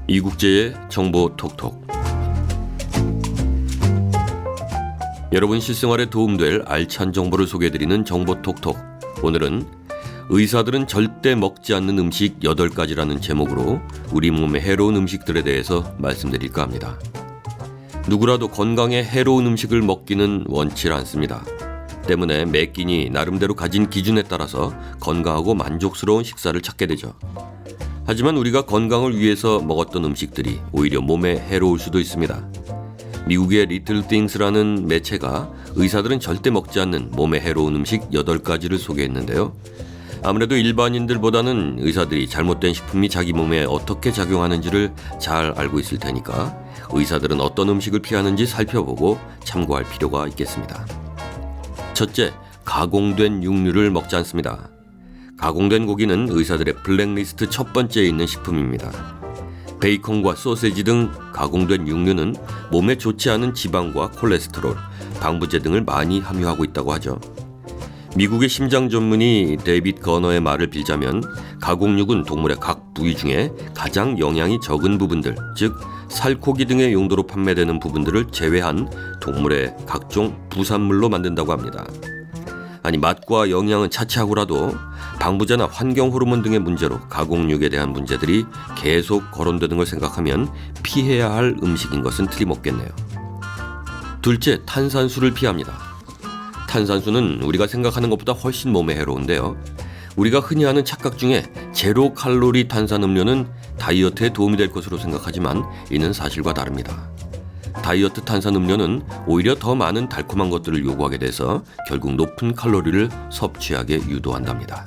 이국제의 정보 톡톡. 여러분 실생활에 도움될 알찬 정보를 소개해드리는 정보 톡톡. 오늘은 의사들은 절대 먹지 않는 음식 8가지라는 제목으로 우리 몸에 해로운 음식들에 대해서 말씀드릴까 합니다. 누구라도 건강에 해로운 음식을 먹기는 원치 않습니다. 때문에 매 끼니 나름대로 가진 기준에 따라서 건강하고 만족스러운 식사를 찾게 되죠. 하지만 우리가 건강을 위해서 먹었던 음식들이 오히려 몸에 해로울 수도 있습니다. 미국의 리틀 띵스라는 매체가 의사들은 절대 먹지 않는 몸에 해로운 음식 8가지를 소개했는데요. 아무래도 일반인들보다는 의사들이 잘못된 식품이 자기 몸에 어떻게 작용하는지를 잘 알고 있을 테니까 의사들은 어떤 음식을 피하는지 살펴보고 참고할 필요가 있겠습니다. 첫째, 가공된 육류를 먹지 않습니다. 가공된 고기는 의사들의 블랙리스트 첫 번째에 있는 식품입니다. 베이컨과 소세지 등 가공된 육류는 몸에 좋지 않은 지방과 콜레스테롤, 방부제 등을 많이 함유하고 있다고 하죠. 미국의 심장 전문의 데이빗 거너의 말을 빌자면 가공육은 동물의 각 부위 중에 가장 영양이 적은 부분들, 즉 살코기 등의 용도로 판매되는 부분들을 제외한 동물의 각종 부산물로 만든다고 합니다. 아니, 맛과 영양은 차치하고라도 방부제나 환경 호르몬 등의 문제로 가공육에 대한 문제들이 계속 거론되는 걸 생각하면 피해야 할 음식인 것은 틀림없겠네요. 둘째, 탄산수를 피합니다. 탄산수는 우리가 생각하는 것보다 훨씬 몸에 해로운데요. 우리가 흔히 하는 착각 중에 제로 칼로리 탄산음료는 다이어트에 도움이 될 것으로 생각하지만 이는 사실과 다릅니다. 다이어트 탄산음료는 오히려 더 많은 달콤한 것들을 요구하게 돼서 결국 높은 칼로리를 섭취하게 유도한답니다.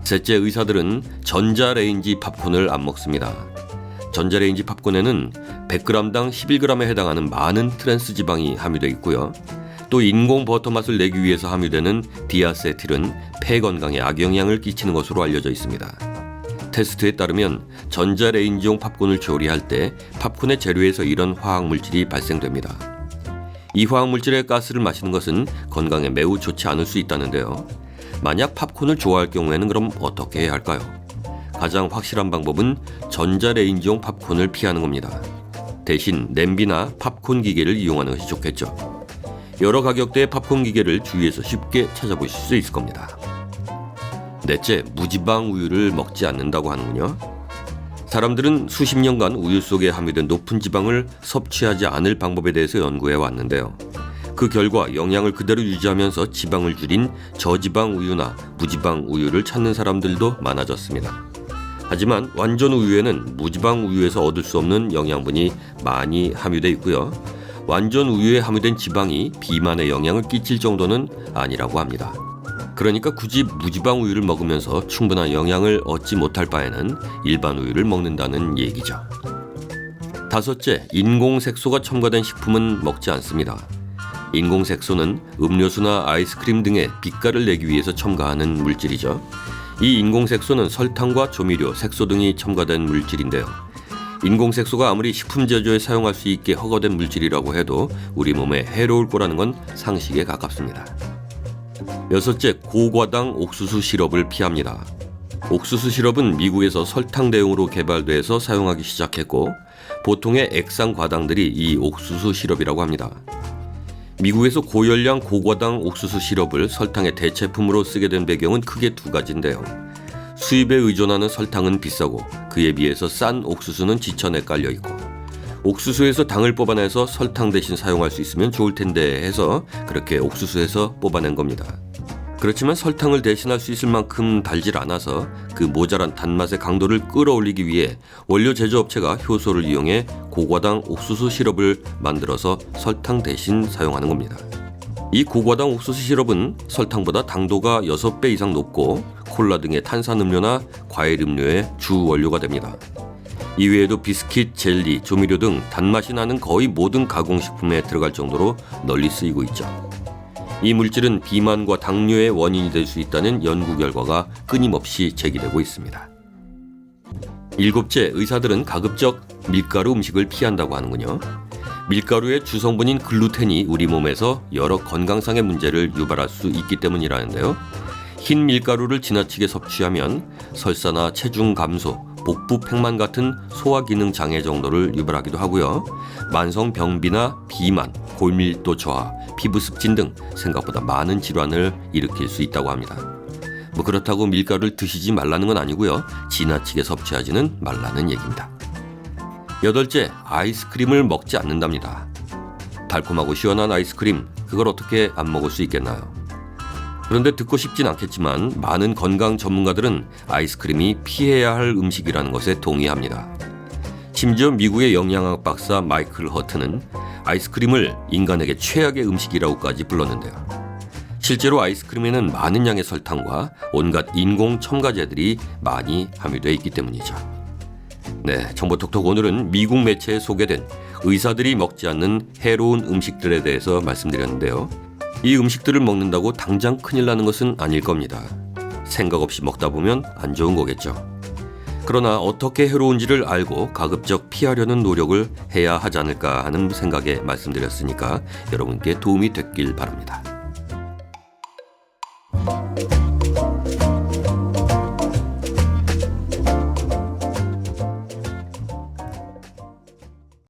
셋째, 의사들은 전자레인지 팝콘을 안 먹습니다. 전자레인지 팝콘에는 100g당 11g에 해당하는 많은 트랜스 지방이 함유되어 있고요. 또 인공 버터 맛을 내기 위해서 함유되는 디아세틸은 폐 건강에 악영향을 끼치는 것으로 알려져 있습니다. 테스트에 따르면 전자레인지용 팝콘을 조리할 때 팝콘의 재료에서 이런 화학물질이 발생됩니다. 이 화학물질의 가스를 마시는 것은 건강에 매우 좋지 않을 수 있다는데요. 만약 팝콘을 좋아할 경우에는 그럼 어떻게 해야 할까요? 가장 확실한 방법은 전자레인지용 팝콘을 피하는 겁니다. 대신 냄비나 팝콘 기계를 이용하는 것이 좋겠죠. 여러 가격대의 팝콘 기계를 주위에서 쉽게 찾아보실 수 있을 겁니다. 넷째, 무지방 우유를 먹지 않는다고 하는군요. 사람들은 수십 년간 우유 속에 함유된 높은 지방을 섭취하지 않을 방법에 대해서 연구해 왔는데요. 그 결과 영양을 그대로 유지하면서 지방을 줄인 저지방 우유나 무지방 우유를 찾는 사람들도 많아졌습니다. 하지만 완전 우유에는 무지방 우유에서 얻을 수 없는 영양분이 많이 함유되어 있고요. 완전 우유에 함유된 지방이 비만에 영향을 끼칠 정도는 아니라고 합니다. 그러니까 굳이 무지방 우유를 먹으면서 충분한 영양을 얻지 못할 바에는 일반 우유를 먹는다는 얘기죠. 다섯째, 인공색소가 첨가된 식품은 먹지 않습니다. 인공색소는 음료수나 아이스크림 등의 빛깔을 내기 위해서 첨가하는 물질이죠. 이 인공색소는 설탕과 조미료, 색소 등이 첨가된 물질인데요. 인공색소가 아무리 식품 제조에 사용할 수 있게 허가된 물질이라고 해도 우리 몸에 해로울 거라는 건 상식에 가깝습니다. 여섯째, 고과당 옥수수 시럽을 피합니다. 옥수수 시럽은 미국에서 설탕 대용으로 개발돼서 사용하기 시작했고 보통의 액상 과당들이 이 옥수수 시럽이라고 합니다. 미국에서 고열량 고과당 옥수수 시럽을 설탕의 대체품으로 쓰게 된 배경은 크게 두 가지인데요. 수입에 의존하는 설탕은 비싸고 그에 비해서 싼 옥수수는 지천에 깔려 있고 옥수수에서 당을 뽑아내서 설탕 대신 사용할 수 있으면 좋을 텐데 해서 그렇게 옥수수에서 뽑아낸 겁니다. 그렇지만 설탕을 대신할 수 있을 만큼 달질 않아서 그 모자란 단맛의 강도를 끌어올리기 위해 원료 제조업체가 효소를 이용해 고과당 옥수수 시럽을 만들어서 설탕 대신 사용하는 겁니다. 이 고과당 옥수수 시럽은 설탕보다 당도가 6배 이상 높고 콜라 등의 탄산음료나 과일음료의 주 원료가 됩니다. 이외에도 비스킷, 젤리, 조미료 등 단맛이 나는 거의 모든 가공식품에 들어갈 정도로 널리 쓰이고 있죠. 이 물질은 비만과 당뇨의 원인이 될 수 있다는 연구 결과가 끊임없이 제기되고 있습니다. 일곱째, 의사들은 가급적 밀가루 음식을 피한다고 하는군요. 밀가루의 주성분인 글루텐이 우리 몸에서 여러 건강상의 문제를 유발할 수 있기 때문이라는데요. 흰 밀가루를 지나치게 섭취하면 설사나 체중 감소, 복부 팽만 같은 소화기능 장애 정도를 유발하기도 하고요. 만성병비나 비만, 골밀도 저하, 피부 습진 등 생각보다 많은 질환을 일으킬 수 있다고 합니다. 그렇다고 밀가루를 드시지 말라는 건 아니고요. 지나치게 섭취하지는 말라는 얘기입니다. 8째, 아이스크림을 먹지 않는답니다. 달콤하고 시원한 아이스크림, 그걸 어떻게 안 먹을 수 있겠나요? 그런데 듣고 싶진 않겠지만 많은 건강 전문가들은 아이스크림이 피해야 할 음식이라는 것에 동의합니다. 심지어 미국의 영양학 박사 마이클 허트는 아이스크림을 인간에게 최악의 음식이라고까지 불렀는데요. 실제로 아이스크림에는 많은 양의 설탕과 온갖 인공 첨가제들이 많이 함유되어 있기 때문이죠. 네, 정보톡톡 오늘은 미국 매체에 소개된 의사들이 먹지 않는 해로운 음식들에 대해서 말씀드렸는데요. 이 음식들을 먹는다고 당장 큰일 나는 것은 아닐 겁니다. 생각 없이 먹다 보면 안 좋은 거겠죠. 그러나 어떻게 해로운지를 알고 가급적 피하려는 노력을 해야 하지 않을까 하는 생각에 말씀드렸으니까 여러분께 도움이 됐길 바랍니다.